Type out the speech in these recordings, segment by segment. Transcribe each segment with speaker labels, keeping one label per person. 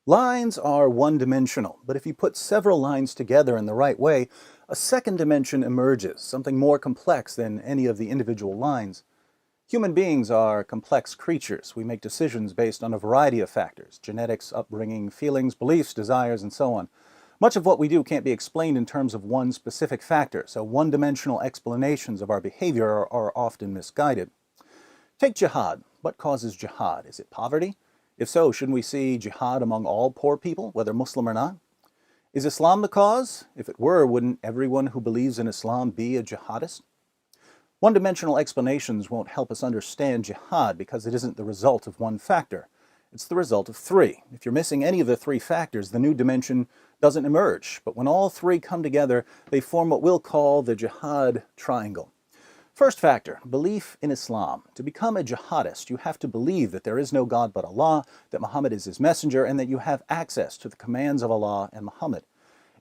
Speaker 1: Lines are one-dimensional, but if you put several lines together in the right way, a second dimension emerges, something more complex than any of the individual lines. Human beings are complex creatures. We make decisions based on a variety of factors: genetics, upbringing, feelings, beliefs, desires, and so on. Much of what we do can't be explained in terms of one specific factor, so one-dimensional explanations of our behavior are often misguided. Take jihad. What causes jihad? Is it poverty? If so, shouldn't we see jihad among all poor people, whether Muslim or not? Is Islam the cause? If it were, wouldn't everyone who believes in Islam be a jihadist? One-dimensional explanations won't help us understand jihad because it isn't the result of one factor. It's the result of three. If you're missing any of the three factors, the new dimension doesn't emerge. But when all three come together, they form what we'll call the jihad triangle. First factor, belief in Islam. To become a jihadist, you have to believe that there is no God but Allah, that Muhammad is his messenger, and that you have access to the commands of Allah and Muhammad.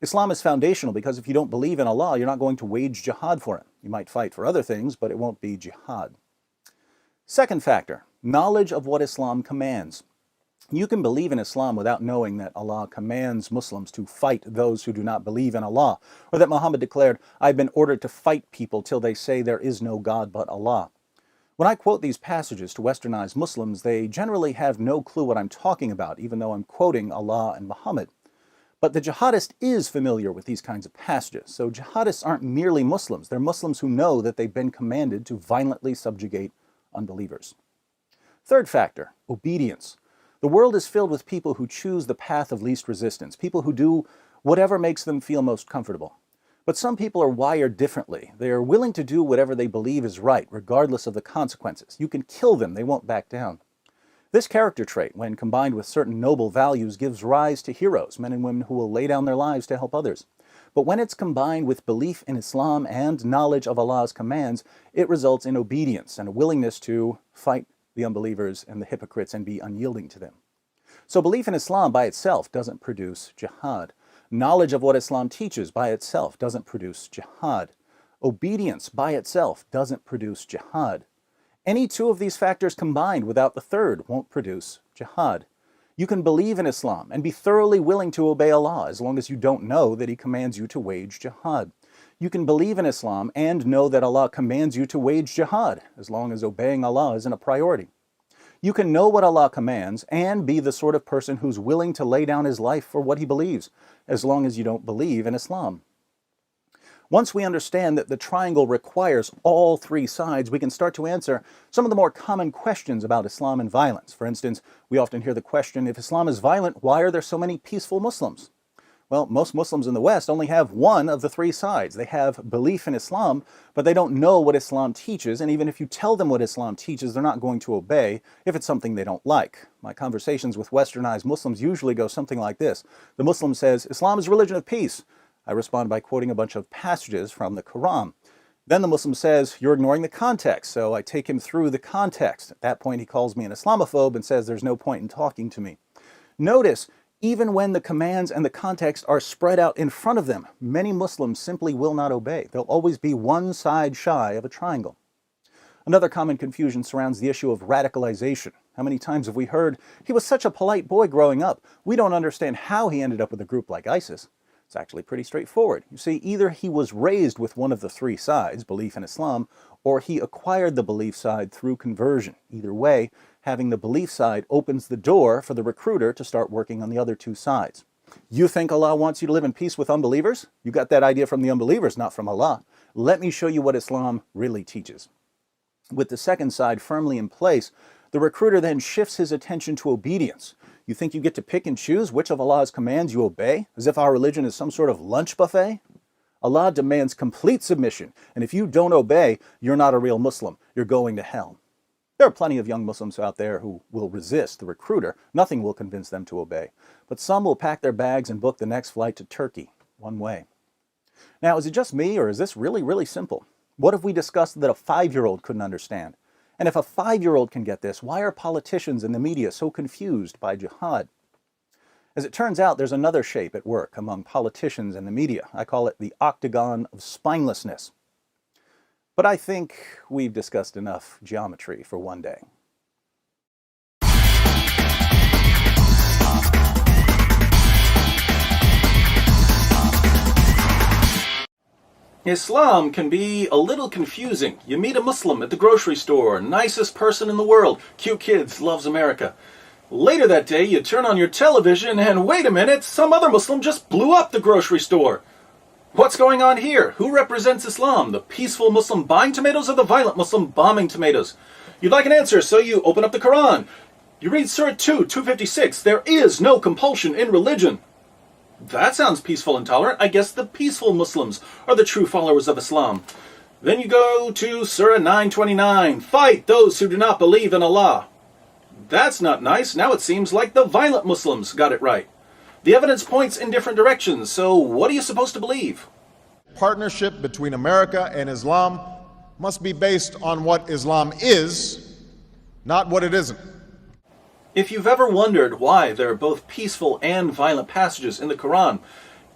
Speaker 1: Islam is foundational because if you don't believe in Allah, you're not going to wage jihad for him. You might fight for other things, but it won't be jihad. Second factor, knowledge of what Islam commands. You can believe in Islam without knowing that Allah commands Muslims to fight those who do not believe in Allah, or that Muhammad declared, "I've been ordered to fight people till they say there is no God but Allah." When I quote these passages to westernized Muslims, they generally have no clue what I'm talking about, even though I'm quoting Allah and Muhammad. But the jihadist is familiar with these kinds of passages, so jihadists aren't merely Muslims. They're Muslims who know that they've been commanded to violently subjugate unbelievers. Third factor, obedience. The world is filled with people who choose the path of least resistance, people who do whatever makes them feel most comfortable. But some people are wired differently. They are willing to do whatever they believe is right, regardless of the consequences. You can kill them, they won't back down. This character trait, when combined with certain noble values, gives rise to heroes, men and women who will lay down their lives to help others. But when it's combined with belief in Islam and knowledge of Allah's commands, it results in obedience and a willingness to fight the unbelievers and the hypocrites and be unyielding to them. So belief in Islam by itself doesn't produce jihad. Knowledge of what Islam teaches by itself doesn't produce jihad. Obedience by itself doesn't produce jihad. Any two of these factors combined without the third won't produce jihad. You can believe in Islam and be thoroughly willing to obey Allah as long as you don't know that He commands you to wage jihad. You can believe in Islam and know that Allah commands you to wage jihad as long as obeying Allah isn't a priority. You can know what Allah commands and be the sort of person who's willing to lay down his life for what he believes, as long as you don't believe in Islam. Once we understand that the triangle requires all three sides, we can start to answer some of the more common questions about Islam and violence. For instance, we often hear the question, if Islam is violent, why are there so many peaceful Muslims? Well, most Muslims in the West only have one of the three sides. They have belief in Islam, but they don't know what Islam teaches, and even if you tell them what Islam teaches, they're not going to obey if it's something they don't like. My conversations with westernized Muslims usually go something like this. The Muslim says, "Islam is a religion of peace." I respond by quoting a bunch of passages from the Quran. Then the Muslim says, "You're ignoring the context," so I take him through the context. At that point, he calls me an Islamophobe and says there's no point in talking to me. Notice, even when the commands and the context are spread out in front of them, many Muslims simply will not obey. They'll always be one side shy of a triangle. Another common confusion surrounds the issue of radicalization. How many times have we heard, "He was such a polite boy growing up. We don't understand how he ended up with a group like ISIS." It's actually pretty straightforward. You see, either he was raised with one of the three sides, belief in Islam, or he acquired the belief side through conversion. Either way, having the belief side opens the door for the recruiter to start working on the other two sides. You think Allah wants you to live in peace with unbelievers? You got that idea from the unbelievers, not from Allah. Let me show you what Islam really teaches. With the second side firmly in place, the recruiter then shifts his attention to obedience. You think you get to pick and choose which of Allah's commands you obey, as if our religion is some sort of lunch buffet? Allah demands complete submission, and if you don't obey, you're not a real Muslim. You're going to hell. There are plenty of young Muslims out there who will resist the recruiter. Nothing will convince them to obey. But some will pack their bags and book the next flight to Turkey, one way. Now, is it just me, or is this really, really simple? What if we discussed that a 5-year-old couldn't understand? And if a 5-year-old can get this, why are politicians and the media so confused by jihad? As it turns out, there's another shape at work among politicians and the media. I call it the octagon of spinelessness. But I think we've discussed enough geometry for one day. Islam can be a little confusing. You meet a Muslim at the grocery store, nicest person in the world, cute kids, loves America. Later that day, you turn on your television and wait a minute, some other Muslim just blew up the grocery store. What's going on here? Who represents Islam? The peaceful Muslim buying tomatoes or the violent Muslim bombing tomatoes? You'd like an answer, so you open up the Quran. You read Surah 2, 256. There is no compulsion in religion. That sounds peaceful and tolerant. I guess the peaceful Muslims are the true followers of Islam. Then you go to Surah 929. Fight those who do not believe in Allah. That's not nice. Now it seems like the violent Muslims got it right. The evidence points in different directions, so what are you supposed to believe?
Speaker 2: Partnership between America and Islam must be based on what Islam is, not what it isn't.
Speaker 1: If you've ever wondered why there are both peaceful and violent passages in the Quran,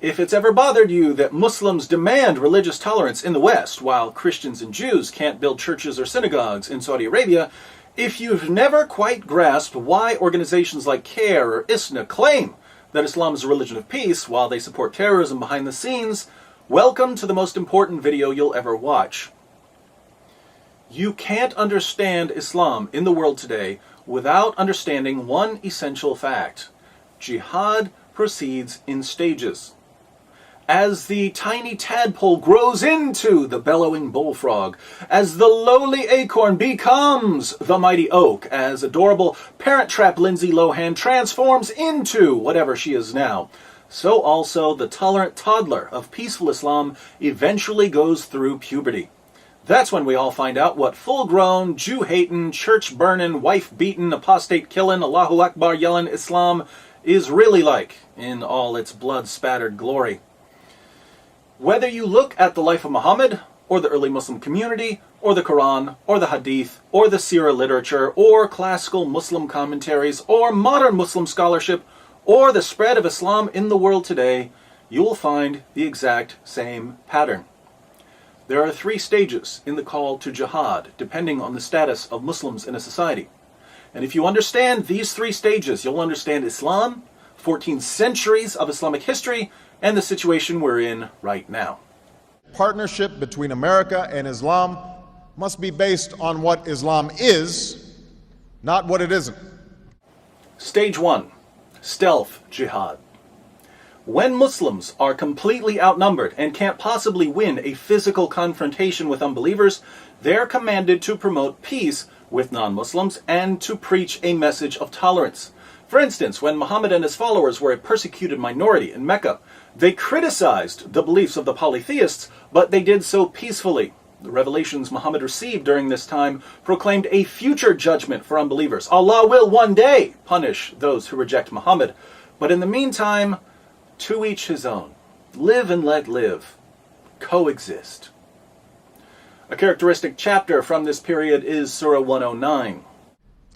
Speaker 1: if it's ever bothered you that Muslims demand religious tolerance in the West, while Christians and Jews can't build churches or synagogues in Saudi Arabia, if you've never quite grasped why organizations like CARE or ISNA claim that Islam is a religion of peace while they support terrorism behind the scenes, welcome to the most important video you'll ever watch. You can't understand Islam in the world today without understanding one essential fact. Jihad proceeds in stages. As the tiny tadpole grows into the bellowing bullfrog, as the lowly acorn becomes the mighty oak, as adorable Parent Trap Lindsay Lohan transforms into whatever she is now, so also the tolerant toddler of peaceful Islam eventually goes through puberty. That's when we all find out what full-grown, Jew-hating, church-burning, wife-beating, apostate-killing, Allahu Akbar yelling Islam is really like in all its blood-spattered glory. Whether you look at the life of Muhammad, or the early Muslim community, or the Quran, or the Hadith, or the Sirah literature, or classical Muslim commentaries, or modern Muslim scholarship, or the spread of Islam in the world today, you will find the exact same pattern. There are 3 stages in the call to jihad, depending on the status of Muslims in a society. And if you understand these 3 stages, you'll understand Islam, 14 centuries of Islamic history, and the situation we're in right now.
Speaker 2: Partnership between America and Islam must be based on what Islam is, not what it isn't.
Speaker 1: Stage 1. Stealth jihad. When Muslims are completely outnumbered and can't possibly win a physical confrontation with unbelievers, they're commanded to promote peace with non-Muslims and to preach a message of tolerance. For instance, when Muhammad and his followers were a persecuted minority in Mecca, they criticized the beliefs of the polytheists, but they did so peacefully. The revelations Muhammad received during this time proclaimed a future judgment for unbelievers. Allah will one day punish those who reject Muhammad. But in the meantime, to each his own. Live and let live. Coexist. A characteristic chapter from this period is Surah 109.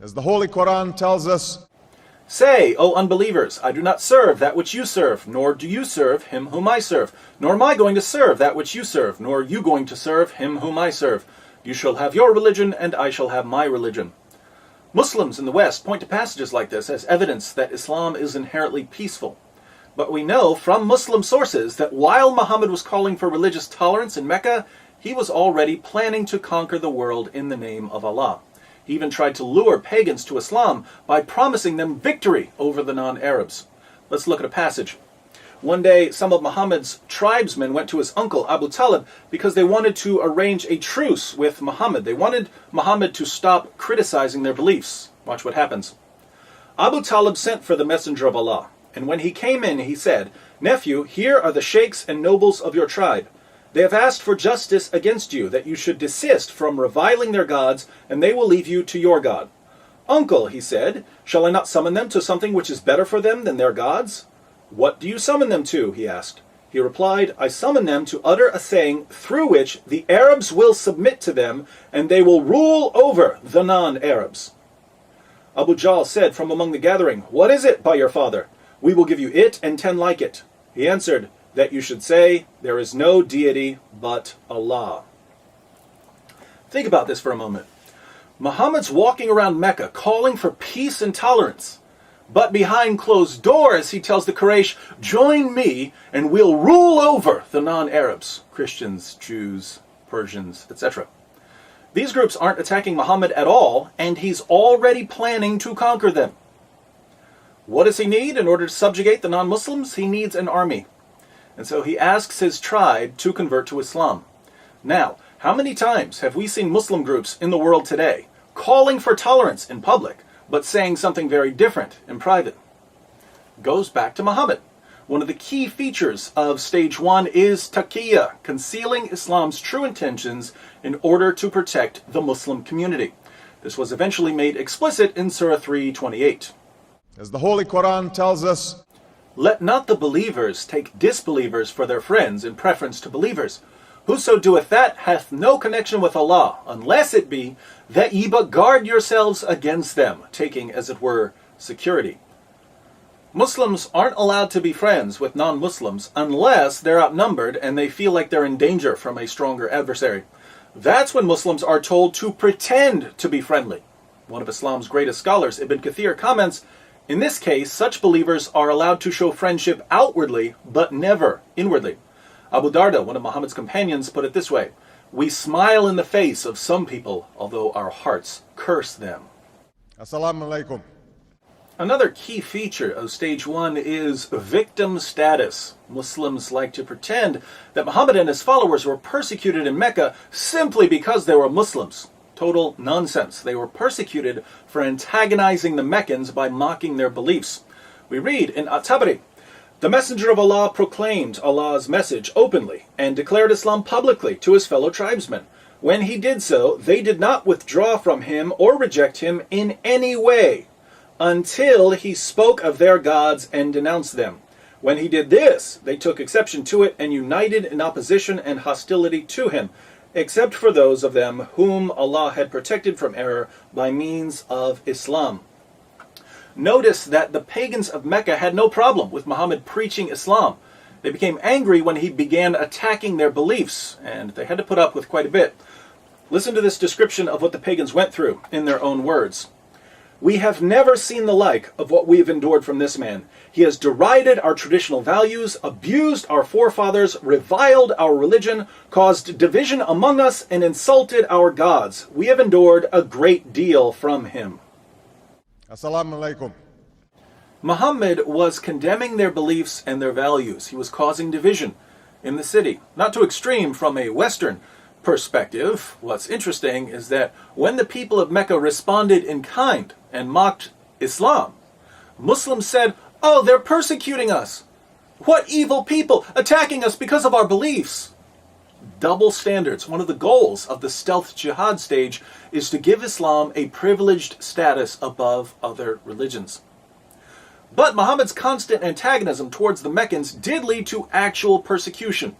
Speaker 2: As the Holy Quran tells us,
Speaker 1: Say, O unbelievers, I do not serve that which you serve, nor do you serve him whom I serve, nor am I going to serve that which you serve, nor are you going to serve him whom I serve. You shall have your religion, and I shall have my religion. Muslims in the West point to passages like this as evidence that Islam is inherently peaceful. But we know from Muslim sources that while Muhammad was calling for religious tolerance in Mecca, he was already planning to conquer the world in the name of Allah. He even tried to lure pagans to Islam by promising them victory over the non-Arabs. Let's look at a passage. One day, some of Muhammad's tribesmen went to his uncle, Abu Talib, because they wanted to arrange a truce with Muhammad. They wanted Muhammad to stop criticizing their beliefs. Watch what happens. Abu Talib sent for the messenger of Allah, and when he came in, he said, Nephew, here are the sheikhs and nobles of your tribe. They have asked for justice against you, that you should desist from reviling their gods, and they will leave you to your God. Uncle, he said, shall I not summon them to something which is better for them than their gods? What do you summon them to? He asked. He replied, I summon them to utter a saying through which the Arabs will submit to them, and they will rule over the non-Arabs. Abu Jahl said from among the gathering, What is it, by your father? We will give you it and 10 like it. He answered, that you should say, there is no deity but Allah. Think about this for a moment. Muhammad's walking around Mecca calling for peace and tolerance. But behind closed doors, he tells the Quraysh, join me and we'll rule over the non-Arabs, Christians, Jews, Persians, etc. These groups aren't attacking Muhammad at all, and he's already planning to conquer them. What does he need in order to subjugate the non-Muslims? He needs an army. And so he asks his tribe to convert to Islam. Now, how many times have we seen Muslim groups in the world today calling for tolerance in public, but saying something very different in private? Goes back to Muhammad. One of the key features of stage 1 is taqiyya, concealing Islam's true intentions in order to protect the Muslim community. This was eventually made explicit in Surah 3:28.
Speaker 2: As the Holy Quran tells us,
Speaker 1: let not the believers take disbelievers for their friends in preference to believers. Whoso doeth that hath no connection with Allah, unless it be that ye but guard yourselves against them, taking, as it were, security. Muslims aren't allowed to be friends with non-Muslims unless they're outnumbered and they feel like they're in danger from a stronger adversary. That's when Muslims are told to pretend to be friendly. One of Islam's greatest scholars, Ibn Kathir, comments, in this case, such believers are allowed to show friendship outwardly, but never inwardly. Abu Darda, one of Muhammad's companions, put it this way, we smile in the face of some people, although our hearts curse them.
Speaker 2: Assalamu alaikum.
Speaker 1: Another key feature of stage 1 is victim status. Muslims like to pretend that Muhammad and his followers were persecuted in Mecca simply because they were Muslims. Total nonsense. They were persecuted for antagonizing the Meccans by mocking their beliefs. We read in At-Tabari, the Messenger of Allah proclaimed Allah's message openly and declared Islam publicly to his fellow tribesmen. When he did so, they did not withdraw from him or reject him in any way until he spoke of their gods and denounced them. When he did this, they took exception to it and united in opposition and hostility to him, except for those of them whom Allah had protected from error by means of Islam. Notice that the pagans of Mecca had no problem with Muhammad preaching Islam. They became angry when he began attacking their beliefs, and they had to put up with quite a bit. Listen to this description of what the pagans went through in their own words. We have never seen the like of what we have endured from this man. He has derided our traditional values, abused our forefathers, reviled our religion, caused division among us, and insulted our gods. We have endured a great deal from him.
Speaker 2: Assalamu alaikum.
Speaker 1: Muhammad was condemning their beliefs and their values. He was causing division in the city. Not too extreme from a Western perspective. What's interesting is that when the people of Mecca responded in kind and mocked Islam, Muslims said, oh, they're persecuting us. What evil people attacking us because of our beliefs. Double standards. One of the goals of the stealth jihad stage is to give Islam a privileged status above other religions. But Muhammad's constant antagonism towards the Meccans did lead to actual persecution.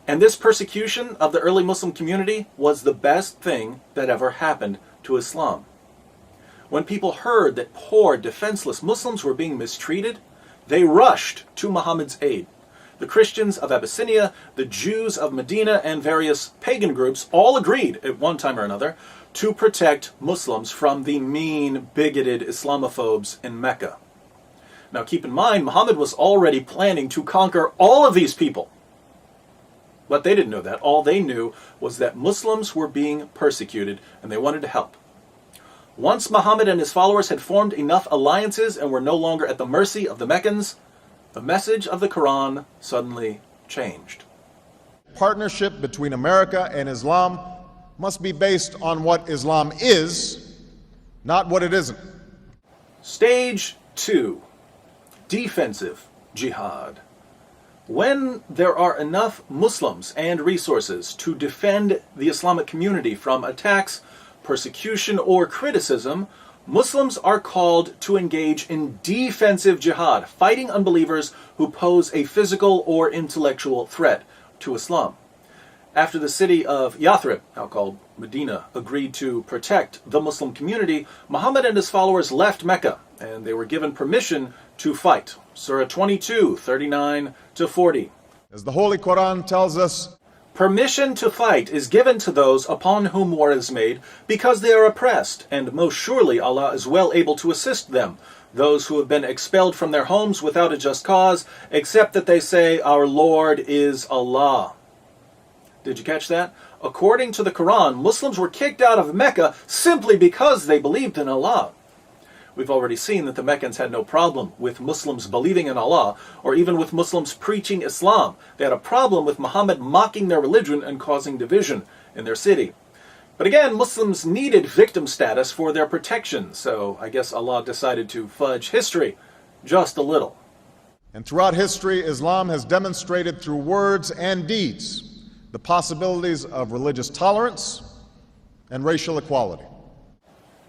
Speaker 1: And this persecution of the early Muslim community was the best thing that ever happened to Islam. When people heard that poor, defenseless Muslims were being mistreated, they rushed to Muhammad's aid. The Christians of Abyssinia, the Jews of Medina, and various pagan groups all agreed at one time or another to protect Muslims from the mean, bigoted Islamophobes in Mecca. Now keep in mind, Muhammad was already planning to conquer all of these people. But they didn't know that. All they knew was that Muslims were being persecuted and they wanted to help. Once Muhammad and his followers had formed enough alliances and were no longer at the mercy of the Meccans, the message of the Quran suddenly changed.
Speaker 2: Partnership between America and Islam must be based on what Islam is, not what it isn't.
Speaker 1: Stage 2. Defensive jihad. When there are enough Muslims and resources to defend the Islamic community from attacks, persecution, or criticism, Muslims are called to engage in defensive jihad, fighting unbelievers who pose a physical or intellectual threat to Islam. After the city of Yathrib, now called Medina, agreed to protect the Muslim community, Muhammad and his followers left Mecca, and they were given permission to fight. Surah 22, 39-40.
Speaker 2: As the Holy Quran tells us,
Speaker 1: permission to fight is given to those upon whom war is made because they are oppressed, and most surely Allah is well able to assist them. those who have been expelled from their homes without a just cause, except that they say, "Our Lord is Allah." Did you catch that? According to the Quran, Muslims were kicked out of Mecca simply because they believed in Allah. We've already seen that the Meccans had no problem with Muslims believing in Allah, or even with Muslims preaching Islam. They had a problem with Muhammad mocking their religion and causing division in their city. But again, Muslims needed victim status for their protection, so I guess Allah decided to fudge history just a little.
Speaker 2: And throughout history, Islam has demonstrated through words and deeds the possibilities of religious tolerance and racial equality.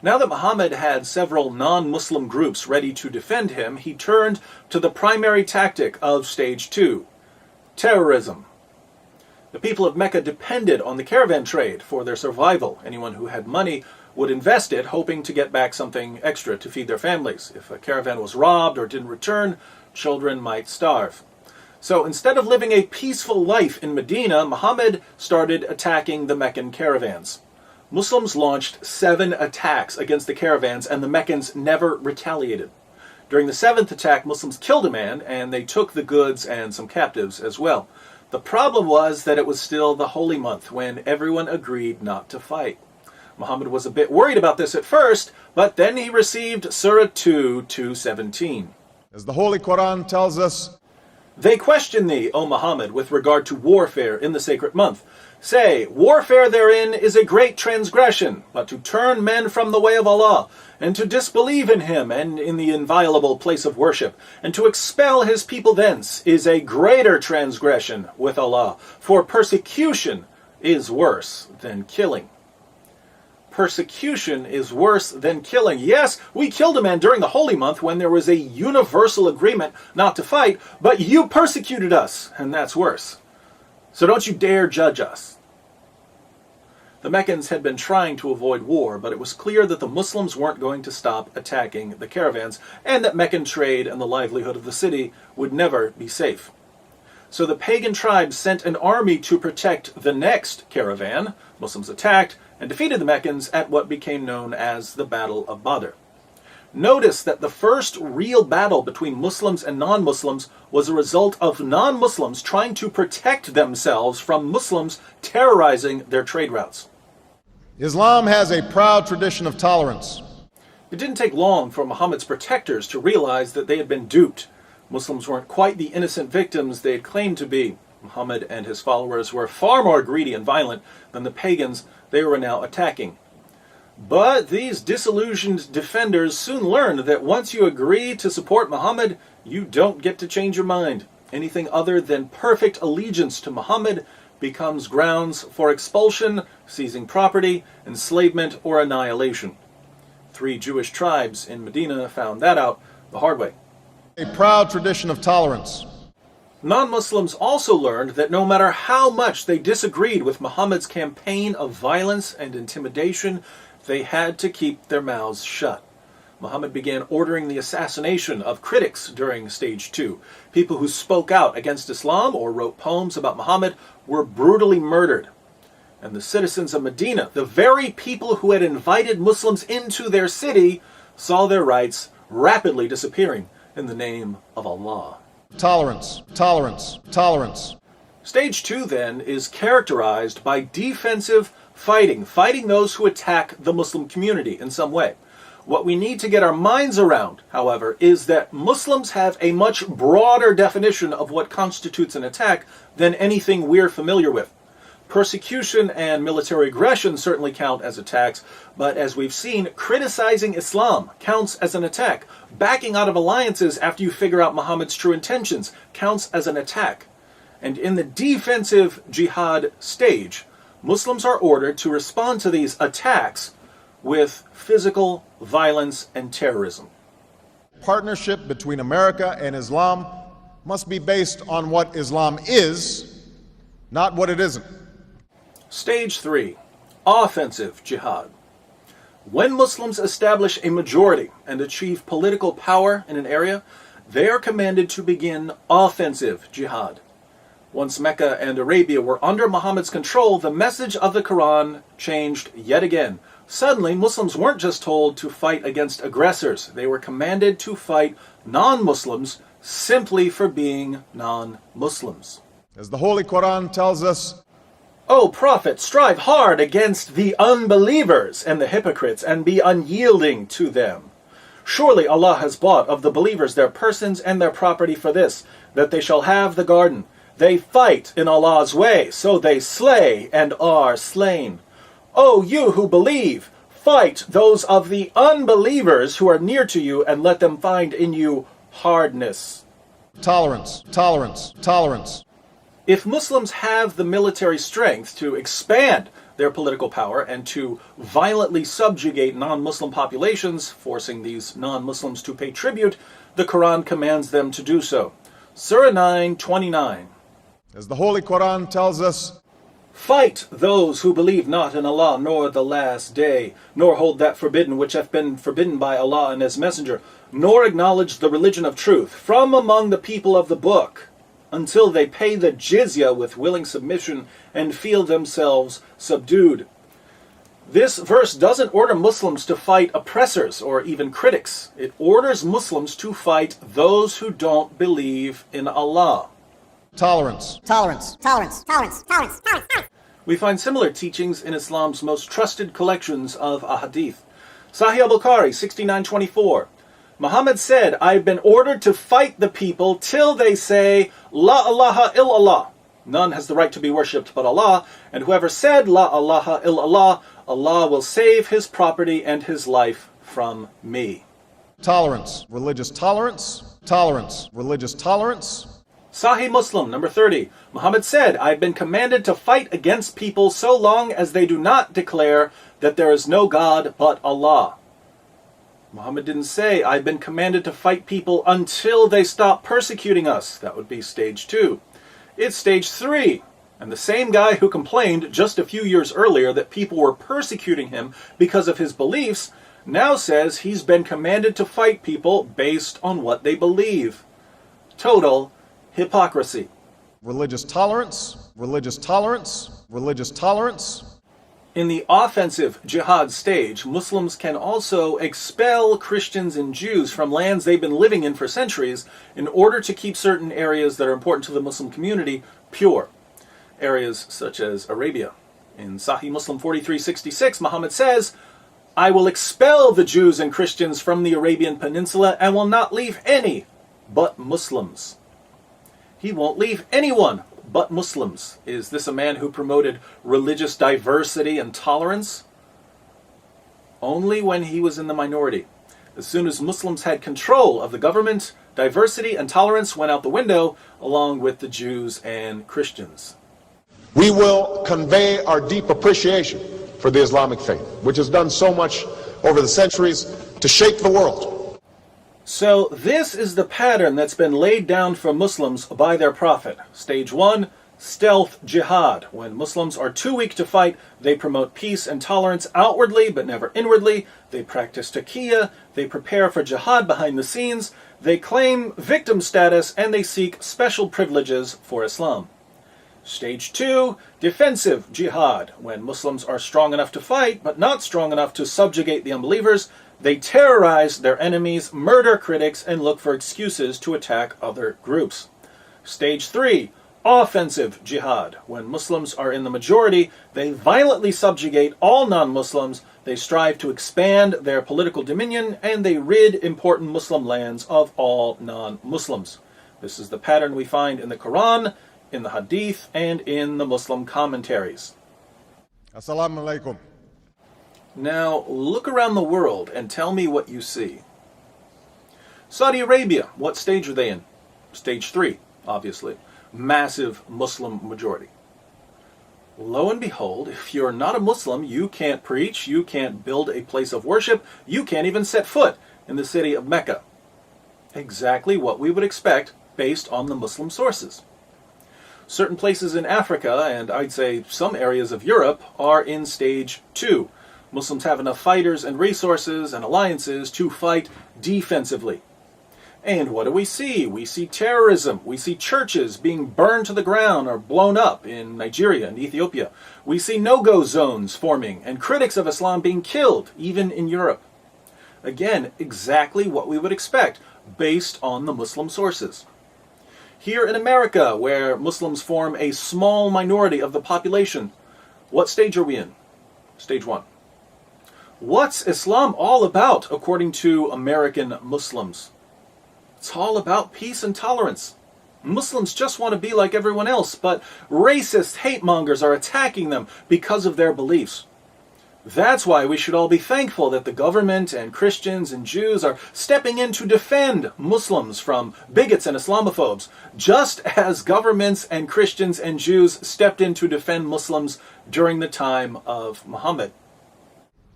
Speaker 1: Now that Muhammad had several non-Muslim groups ready to defend him, he turned to the primary tactic of stage 2, terrorism. The people of Mecca depended on the caravan trade for their survival. Anyone who had money would invest it, hoping to get back something extra to feed their families. If a caravan was robbed or didn't return, children might starve. So instead of living a peaceful life in Medina, Muhammad started attacking the Meccan caravans. Muslims launched 7 attacks against the caravans, and the Meccans never retaliated. During the 7th attack, Muslims killed a man, and they took the goods and some captives as well. The problem was that it was still the holy month, when everyone agreed not to fight. Muhammad was a bit worried about this at first, but then he received Surah 2:17.
Speaker 2: As the Holy Quran tells us,
Speaker 1: "They question thee, O Muhammad, with regard to warfare in the sacred month. Say, warfare therein is a great transgression, but to turn men from the way of Allah, and to disbelieve in Him and in the inviolable place of worship, and to expel His people thence, is a greater transgression with Allah, for persecution is worse than killing." Persecution is worse than killing. Yes, we killed a man during the holy month when there was a universal agreement not to fight, but you persecuted us, and that's worse. So don't you dare judge us. The Meccans had been trying to avoid war, but it was clear that the Muslims weren't going to stop attacking the caravans, and that Meccan trade and the livelihood of the city would never be safe. So the pagan tribes sent an army to protect the next caravan. Muslims attacked and defeated the Meccans at what became known as the Battle of Badr. Notice that the first real battle between Muslims and non-Muslims was a result of non-Muslims trying to protect themselves from Muslims terrorizing their trade routes.
Speaker 2: Islam has a proud tradition of tolerance.
Speaker 1: It didn't take long for Muhammad's protectors to realize that they had been duped. Muslims weren't quite the innocent victims they had claimed to be. Muhammad and his followers were far more greedy and violent than the pagans they were now attacking. But these disillusioned defenders soon learned that once you agree to support Muhammad, you don't get to change your mind. Anything other than perfect allegiance to Muhammad becomes grounds for expulsion, seizing property, enslavement, or annihilation. 3 Jewish tribes in Medina found that out the hard way.
Speaker 2: A proud tradition of tolerance.
Speaker 1: Non-Muslims also learned that no matter how much they disagreed with Muhammad's campaign of violence and intimidation, they had to keep their mouths shut. Muhammad began ordering the assassination of critics during stage 2. People who spoke out against Islam or wrote poems about Muhammad were brutally murdered. And the citizens of Medina, the very people who had invited Muslims into their city, saw their rights rapidly disappearing in the name of Allah.
Speaker 2: Tolerance, tolerance, tolerance.
Speaker 1: Stage 2, then, is characterized by defensive fighting those who attack the Muslim community in some way. What we need to get our minds around, however, is that Muslims have a much broader definition of what constitutes an attack than anything we're familiar with. Persecution and military aggression certainly count as attacks, but as we've seen, criticizing Islam counts as an attack. Backing out of alliances after you figure out Muhammad's true intentions counts as an attack. And in the defensive jihad stage, Muslims are ordered to respond to these attacks with physical violence and terrorism.
Speaker 2: Partnership between America and Islam must be based on what Islam is, not what it isn't.
Speaker 1: Stage 3, offensive jihad. When Muslims establish a majority and achieve political power in an area, they are commanded to begin offensive jihad. Once Mecca and Arabia were under Muhammad's control, the message of the Quran changed yet again. Suddenly, Muslims weren't just told to fight against aggressors. They were commanded to fight non-Muslims simply for being non-Muslims.
Speaker 2: As the Holy Quran tells us,
Speaker 1: O Prophet, strive hard against the unbelievers and the hypocrites, and be unyielding to them. Surely Allah has bought of the believers their persons and their property for this, that they shall have the garden. They fight in Allah's way, so they slay and are slain. O you who believe, fight those of the unbelievers who are near to you, and let them find in you hardness.
Speaker 2: tolerance, tolerance, tolerance.
Speaker 1: If Muslims have the military strength to expand their political power and to violently subjugate non-Muslim populations, forcing these non-Muslims to pay tribute, the Quran commands them to do so. Surah 9:29.
Speaker 2: As the Holy Quran tells us,
Speaker 1: Fight those who believe not in Allah nor the last day, nor hold that forbidden which hath been forbidden by Allah and His Messenger, nor acknowledge the religion of truth from among the people of the book, until they pay the jizya with willing submission and feel themselves subdued. This verse doesn't order Muslims to fight oppressors or even critics. It orders Muslims to fight those who don't believe in Allah.
Speaker 2: tolerance,
Speaker 3: Tolerance, tolerance, tolerance, tolerance, tolerance, tolerance.
Speaker 1: We find similar teachings in Islam's most trusted collections of ahadith. Sahih al-Bukhari 69:24. Muhammad said, I've been ordered to fight the people till they say, La ilaha illallah. None has the right to be worshipped but Allah, and whoever said, La ilaha illallah, Allah will save his property and his life from me.
Speaker 2: tolerance, religious tolerance, tolerance, religious tolerance.
Speaker 1: Sahih Muslim, number 30. Muhammad said, I've been commanded to fight against people so long as they do not declare that there is no God but Allah. Muhammad didn't say, I've been commanded to fight people until they stop persecuting us. That would be stage 2. It's stage 3. And the same guy who complained just a few years earlier that people were persecuting him because of his beliefs now says he's been commanded to fight people based on what they believe. Total hypocrisy.
Speaker 2: Religious tolerance, religious tolerance, religious tolerance.
Speaker 1: In the offensive jihad stage, Muslims can also expel Christians and Jews from lands they've been living in for centuries in order to keep certain areas that are important to the Muslim community pure. Areas such as Arabia. In Sahih Muslim 43:66, Muhammad says, I will expel the Jews and Christians from the Arabian Peninsula and will not leave any but Muslims. He won't leave anyone but Muslims. Is this a man who promoted religious diversity and tolerance? Only when he was in the minority. As soon as Muslims had control of the government, diversity and tolerance went out the window, along with the Jews and Christians.
Speaker 4: We will convey our deep appreciation for the Islamic faith, which has done so much over the centuries to shape the world.
Speaker 1: So this is the pattern that's been laid down for Muslims by their prophet. Stage 1, stealth jihad. When Muslims are too weak to fight, they promote peace and tolerance outwardly but never inwardly. They practice taqiyya, they prepare for jihad behind the scenes, they claim victim status, and they seek special privileges for Islam. Stage 2, defensive jihad. When Muslims are strong enough to fight but not strong enough to subjugate the unbelievers, they terrorize their enemies, murder critics, and look for excuses to attack other groups. Stage 3, offensive jihad. When Muslims are in the majority, they violently subjugate all non-Muslims, they strive to expand their political dominion, and they rid important Muslim lands of all non-Muslims. This is the pattern we find in the Quran, in the Hadith, and in the Muslim commentaries.
Speaker 2: Assalamu alaikum.
Speaker 1: Now, look around the world and tell me what you see. Saudi Arabia, what stage are they in? Stage 3, obviously. Massive Muslim majority. Lo and behold, if you're not a Muslim, you can't preach, you can't build a place of worship, you can't even set foot in the city of Mecca. Exactly what we would expect based on the Muslim sources. Certain places in Africa, and I'd say some areas of Europe, are in stage 2. Muslims have enough fighters and resources and alliances to fight defensively. And what do? We see terrorism. We see churches being burned to the ground or blown up in Nigeria and Ethiopia. We see no-go zones forming and critics of Islam being killed, even in Europe. Again, exactly what we would expect based on the Muslim sources. Here in America, where Muslims form a small minority of the population, what stage are we in? Stage 1. What's Islam all about, according to American Muslims? It's all about peace and tolerance. Muslims just want to be like everyone else, but racist hate mongers are attacking them because of their beliefs. That's why we should all be thankful that the government and Christians and Jews are stepping in to defend Muslims from bigots and Islamophobes, just as governments and Christians and Jews stepped in to defend Muslims during the time of Muhammad.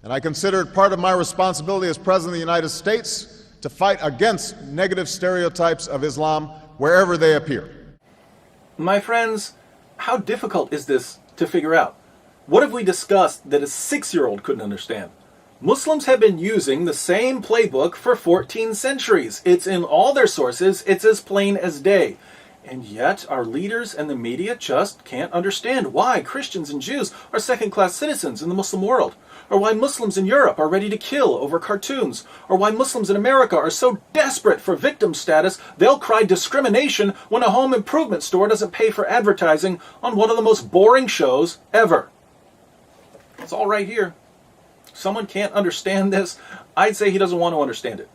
Speaker 2: And I consider it part of my responsibility as President of the United States to fight against negative stereotypes of Islam wherever they appear.
Speaker 1: My friends, how difficult is this to figure out? What have we discussed that a 6-year-old couldn't understand? Muslims have been using the same playbook for 14 centuries. It's in all their sources. It's as plain as day. And yet our leaders and the media just can't understand why Christians and Jews are second-class citizens in the Muslim world, or why Muslims in Europe are ready to kill over cartoons, or why Muslims in America are so desperate for victim status they'll cry discrimination when a home improvement store doesn't pay for advertising on one of the most boring shows ever. It's all right here. Someone can't understand this, I'd say he doesn't want to understand it.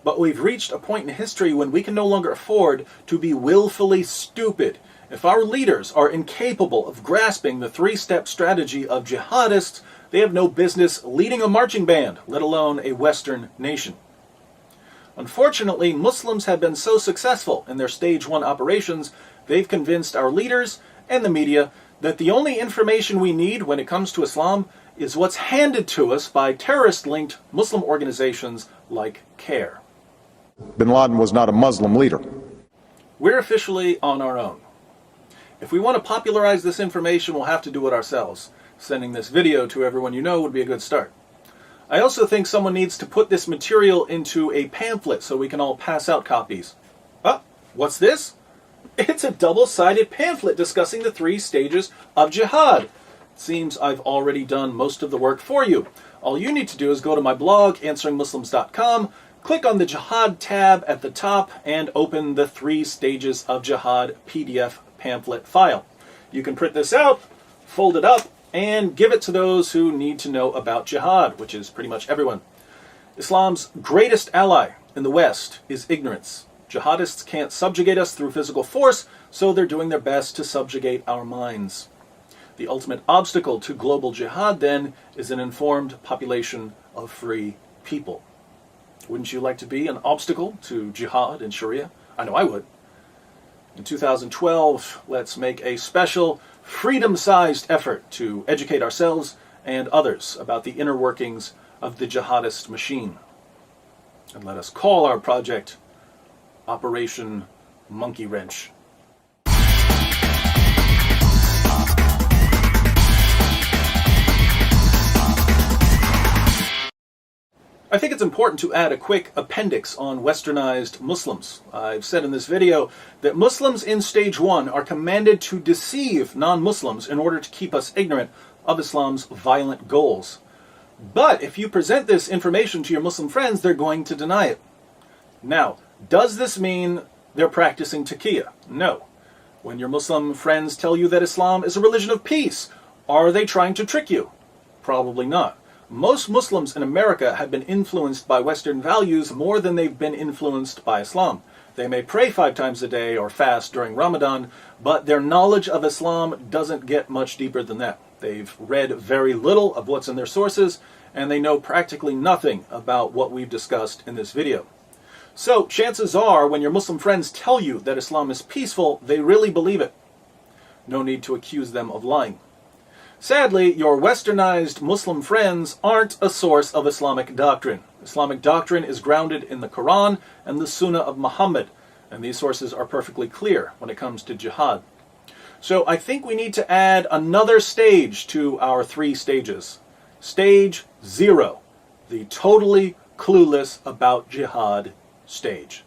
Speaker 1: But we've reached a point in history when we can no longer afford to be willfully stupid. If our leaders are incapable of grasping the 3-step strategy of jihadists, they have no business leading a marching band, let alone a Western nation. Unfortunately, Muslims have been so successful in their stage 1 operations, they've convinced our leaders and the media that the only information we need when it comes to Islam is what's handed to us by terrorist-linked Muslim organizations like CARE.
Speaker 2: Bin Laden was not a Muslim leader.
Speaker 1: We're officially on our own. If we want to popularize this information, we'll have to do it ourselves. Sending this video to everyone you know would be a good start. I also think someone needs to put this material into a pamphlet so we can all pass out copies. What's this? It's a double-sided pamphlet discussing the 3 stages of jihad. It seems I've already done most of the work for you. All you need to do is go to my blog, answeringmuslims.com, click on the Jihad tab at the top, and open the 3 stages of jihad PDF pamphlet file. You can print this out, fold it up, and give it to those who need to know about jihad, which is pretty much everyone. Islam's greatest ally in the West is ignorance. Jihadists can't subjugate us through physical force, so they're doing their best to subjugate our minds. The ultimate obstacle to global jihad, then, is an informed population of free people. Wouldn't you like to be an obstacle to jihad in Sharia? I know I would. In 2012, let's make a special, freedom-sized effort to educate ourselves and others about the inner workings of the jihadist machine. And let us call our project Operation Monkey Wrench. I think it's important to add a quick appendix on westernized Muslims. I've said in this video that Muslims in stage 1 are commanded to deceive non-Muslims in order to keep us ignorant of Islam's violent goals. But if you present this information to your Muslim friends, they're going to deny it. Now, does this mean they're practicing taqiyya? No. When your Muslim friends tell you that Islam is a religion of peace, are they trying to trick you? Probably not. Most Muslims in America have been influenced by Western values more than they've been influenced by Islam. They may pray 5 times a day or fast during Ramadan, but their knowledge of Islam doesn't get much deeper than that. They've read very little of what's in their sources, and they know practically nothing about what we've discussed in this video. So, chances are, when your Muslim friends tell you that Islam is peaceful, they really believe it. No need to accuse them of lying. Sadly, your westernized Muslim friends aren't a source of Islamic doctrine. Islamic doctrine is grounded in the Quran and the Sunnah of Muhammad, and these sources are perfectly clear when it comes to jihad. So I think we need to add another stage to our 3 stages. Stage 0, the totally clueless about jihad stage.